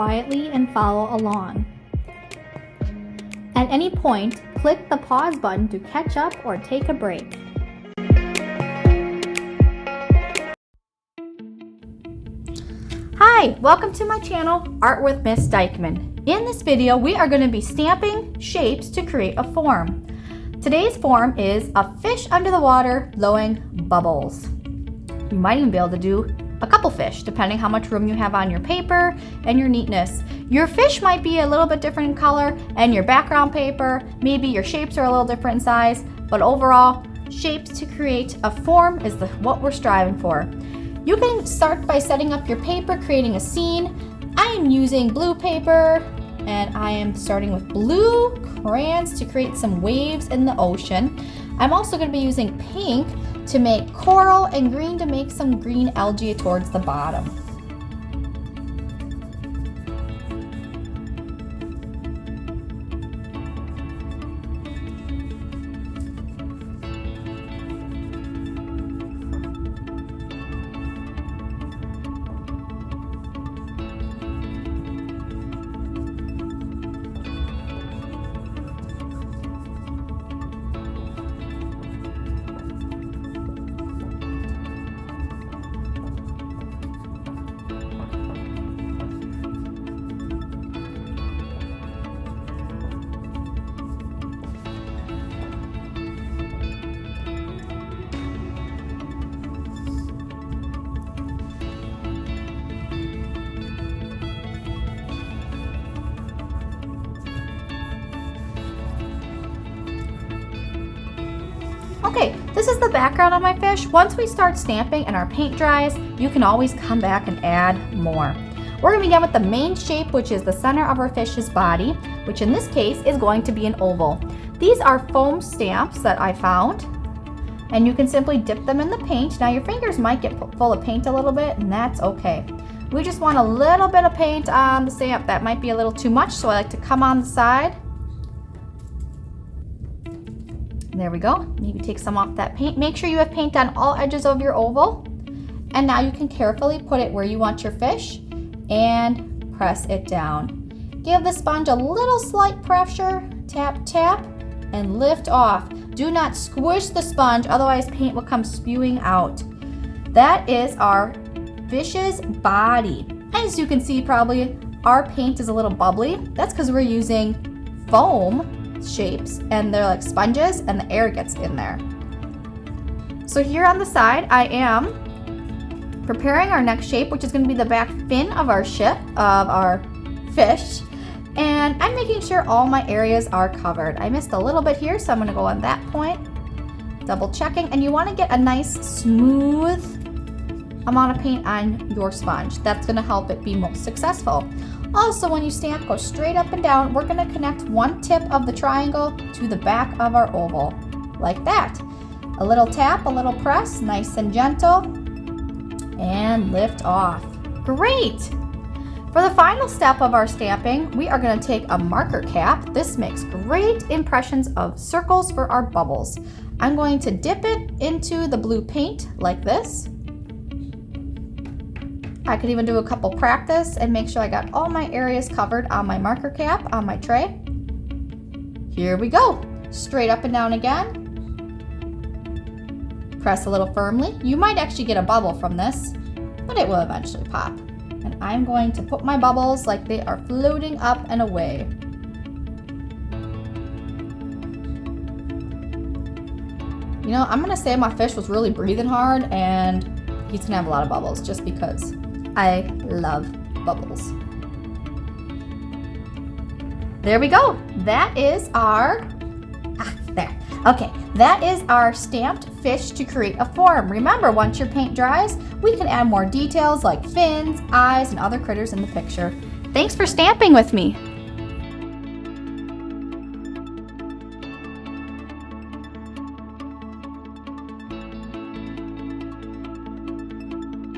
quietly and follow along. At any point, click the pause button to catch up or take a break. Hi, welcome to my channel, Art with Miss Dykman. In this video, we are going to be stamping shapes to create a form. Today's form is a fish under the water blowing bubbles. You might even be able to do a couple fish, depending how much room you have on your paper and your neatness. Your fish might be a little bit different in color, and your background paper, maybe your shapes are a little different in size, but overall, shapes to create a form is what we're striving for. You can start by setting up your paper, creating a scene. I am using blue paper, and I am starting with blue crayons to create some waves in the ocean. I'm also going to be using pink to make coral and green to make some green algae towards the bottom. Okay, this is the background on my fish. Once we start stamping and our paint dries, you can always come back and add more. We're going to begin with the main shape, which is the center of our fish's body, which in this case is going to be an oval. These are foam stamps that I found, and you can simply dip them in the paint. Now your fingers might get full of paint a little bit, and that's okay. We just want a little bit of paint on the stamp. That might be a little too much, so I like to come on the side. There we go. Maybe take some off that paint. Make sure you have paint on all edges of your oval. And now you can carefully put it where you want your fish and press it down. Give the sponge a little slight pressure, tap, tap, and lift off. Do not squish the sponge, otherwise paint will come spewing out. That is our fish's body. As you can see, probably our paint is a little bubbly. That's because we're using foam shapes, and they're like sponges, and the air gets in there. So here on the side, I am preparing our next shape, which is going to be the back fin of our ship, of our fish, and I'm making sure all my areas are covered. I missed a little bit here, so I'm going to go on that point, double checking, and you want to get a nice smooth amount of paint on your sponge. That's going to help it be most successful. Also, when you stamp, go straight up and down. We're going to connect one tip of the triangle to the back of our oval, like that. A little tap, a little press, nice and gentle, and lift off. Great! For the final step of our stamping, we are going to take a marker cap. This makes great impressions of circles for our bubbles. I'm going to dip it into the blue paint like this. I could even do a couple practice and make sure I got all my areas covered on my marker cap on my tray. Here we go. Straight up and down again. Press a little firmly. You might actually get a bubble from this, but it will eventually pop. And I'm going to put my bubbles like they are floating up and away. You know, I'm gonna say my fish was really breathing hard, and he's gonna have a lot of bubbles just because I love bubbles. There we go. That is our, there. Okay, that is our stamped fish to create a form. Remember, once your paint dries, we can add more details like fins, eyes, and other critters in the picture. Thanks for stamping with me.